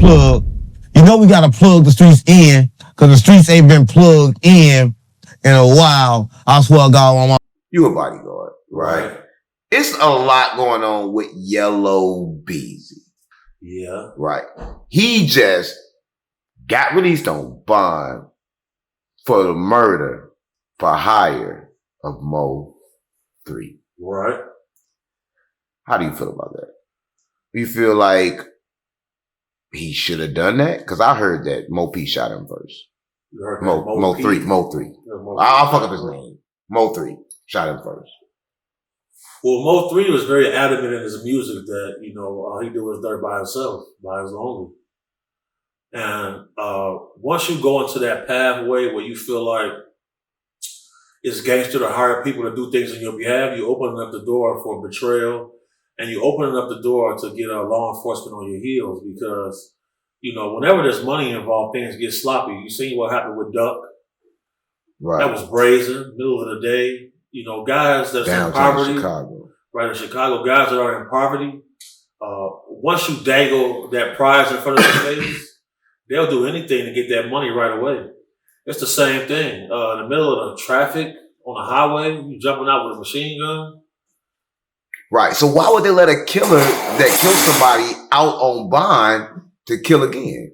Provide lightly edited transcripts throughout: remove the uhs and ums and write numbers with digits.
plug. You know we gotta plug the streets in, cause the streets ain't been plugged in a while. I swear to God, on my. You a bodyguard, right? It's a lot going on with Yella Beezy. Yeah. Right. He just got released on bond for the murder for hire of Mo 3. Right. How do you feel about that? You feel like he should have done that? Because I heard that Mo P shot him first. You heard Mo 3. I'll fuck up his name. Mo 3 shot him first. Well, Mo 3 was very adamant in his music that, you know, all he did was dirt by himself, by his only. And once you go into that pathway where you feel like it's gangster to hire people to do things on your behalf, you open up the door for betrayal, and you open up the door to get law enforcement on your heels because, you know, whenever there's money involved, things get sloppy. You seen what happened with Duck. Right. That was brazen, middle of the day. You know, guys that's in poverty. Chicago. Right, in Chicago, guys that are in poverty, once you dangle that prize in front of their face, they'll do anything to get that money right away. It's the same thing. In the middle of the traffic, on the highway, you jumping out with a machine gun. Right. So why would they let a killer that killed somebody out on bond to kill again?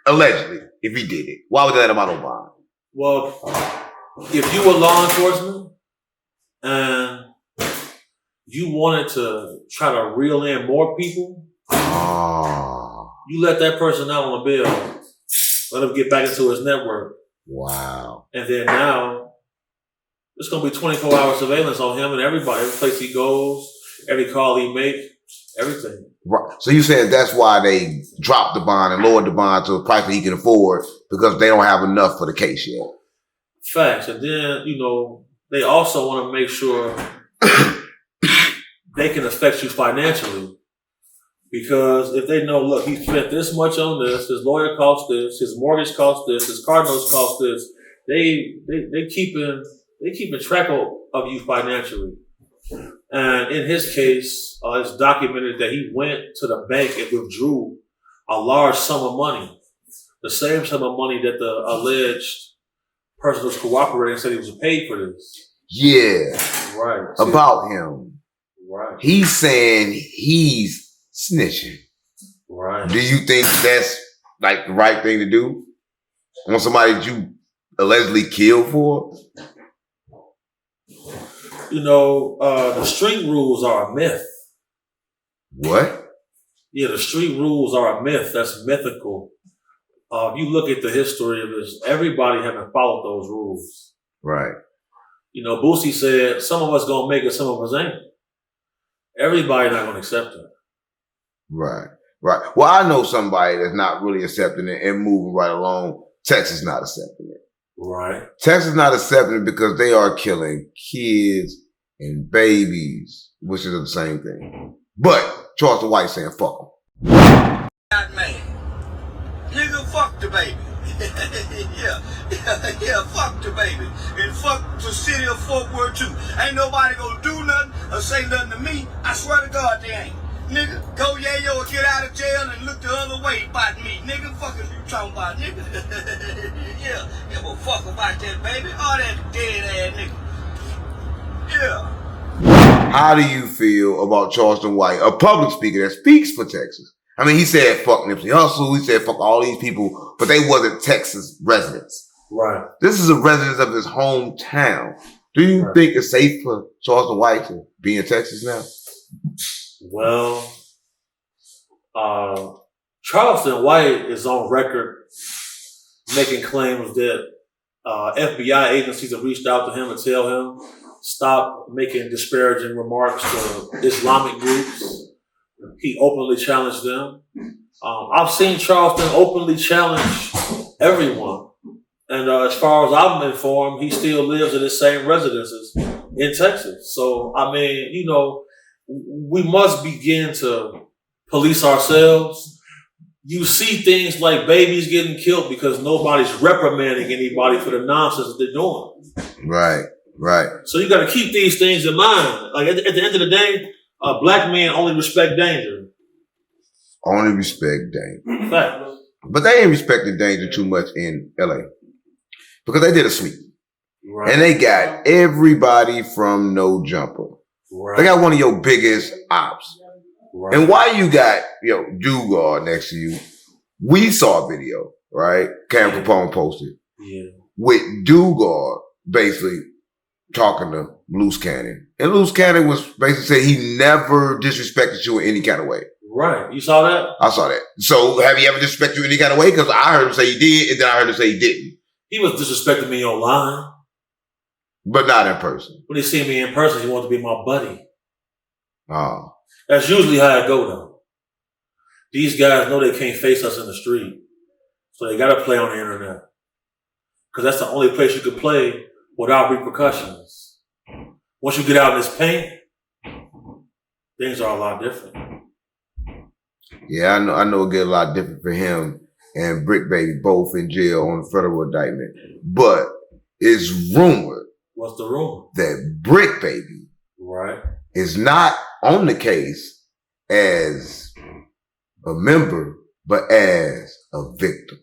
Allegedly, if he did it, why would they let him out on bond? Well, if you were law enforcement and you wanted to try to reel in more people, you let that person out on a bill, let him get back into his network. Wow. And then now, it's going to be 24-hour surveillance on him and everybody, every place he goes, every call he makes, everything. Right. So you saying that's why they dropped the bond and lowered the bond to a price that he can afford because they don't have enough for the case yet. Facts. And then, you know, they also want to make sure they can affect you financially. Because if they know, look, he spent this much on this, his lawyer cost this, his mortgage cost this, his car notes cost this, they keeping track of you financially. And in his case, it's documented that he went to the bank and withdrew a large sum of money. The same sum of money that the alleged person was cooperating said he was paid for this. Yeah. Right. About him. Right. He's saying he's snitching. Right. Do you think that's like the right thing to do? On somebody that you allegedly killed for? You know, the street rules are a myth. What? Yeah, the street rules are a myth. That's mythical. If you look at the history of this, everybody haven't followed those rules. Right. You know, Boosie said, some of us gonna make it, some of us ain't. Everybody not gonna accept it. Right. Right. Well, I know somebody that's not really accepting it and moving right along. Texas not accepting it. Right. Texas not accepting it because they are killing kids and babies, which is the same thing. But Charleston White saying fuck them. Man. Nigga, fuck the baby. yeah, fuck the baby. And fuck the city of Fort Worth too. Ain't nobody gonna do nothing or say nothing to me. I swear to God they ain't. Nigga, go YaYo or get out of jail and look the other way about me. Nigga, fucking you talking about, nigga. yeah, well fuck about that baby. All that dead ass nigga. Yeah. How do you feel about Charleston White, a public speaker that speaks for Texas? I mean, he said fuck Nipsey Hussle, he said fuck all these people, but they wasn't Texas residents. Right. This is a resident of his hometown. Do you think it's safe for Charleston White to be in Texas now? Well, Charleston White is on record making claims that FBI agencies have reached out to him and tell him stop making disparaging remarks to Islamic groups. He openly challenged them. I've seen Charleston openly challenge everyone. And as far as I'm informed, he still lives in his same residences in Texas. So, I mean, you know, we must begin to police ourselves. You see things like babies getting killed because nobody's reprimanding anybody for the nonsense that they're doing. Right, right. So you got to keep these things in mind. Like at the end of the day, black men only respect danger. only respect danger. Fact. But they ain't respected danger too much in LA. Because they did a sweep. Right. And they got everybody from No Jumper. Right. They got one of your biggest ops. Right. And why you got, Dugard next to you, we saw a video, right? Cam Capone posted. Yeah. With Dugard basically talking to Loose Cannon. And Loose Cannon was basically saying he never disrespected you in any kind of way. Right. You saw that? I saw that. So have he ever disrespected you in any kind of way? Because I heard him say he did, and then I heard him say he didn't. He was disrespecting me online. But not in person. When he see me in person, he wanted to be my buddy. Oh. That's usually how it go, though. These guys know they can't face us in the street. So they got to play on the internet. Because that's the only place you can play without repercussions. Once you get out in this paint, things are a lot different. Yeah, I know it get a lot different for him and Brick Baby, both in jail on a federal indictment. But it's rumored. What's the rumor? That Brick Baby is not on the case as a member, but as a victim.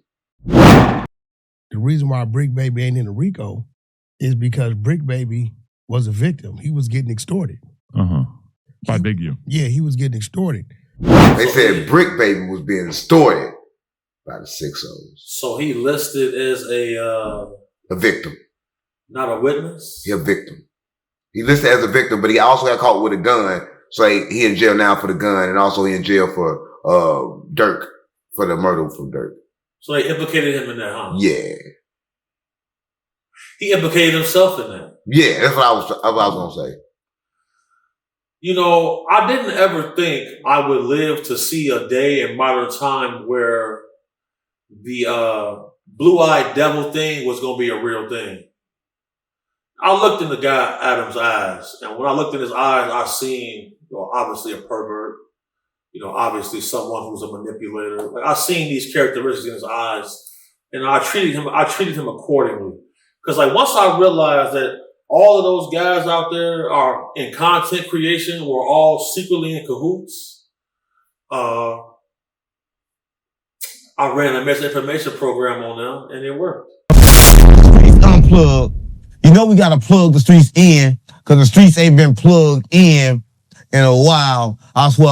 The reason why Brick Baby ain't in the RICO is because Brick Baby was a victim. He was getting extorted. By Big U. Yeah, he was getting extorted. They said Brick Baby was being extorted by the 6-0s. So he listed as a victim. Not a witness? He a victim. He listed as a victim, but he also got caught with a gun. So he in jail now for the gun, and also he in jail for Dirk, for the murder from Dirk. So they implicated him in that, huh? Yeah. He implicated himself in that. Yeah, that's what I was gonna say. I didn't ever think I would live to see a day in modern time where the blue-eyed devil thing was gonna be a real thing. I looked in the guy Adam's eyes, and when I looked in his eyes, I seen, obviously a pervert, obviously someone who's a manipulator. Like I seen these characteristics in his eyes, and I treated him accordingly. Because once I realized that all of those guys out there are in content creation, we're all secretly in cahoots. I ran a misinformation program on them, and it worked. Unplug. We got to plug the streets in because the streets ain't been plugged in a while. I swear.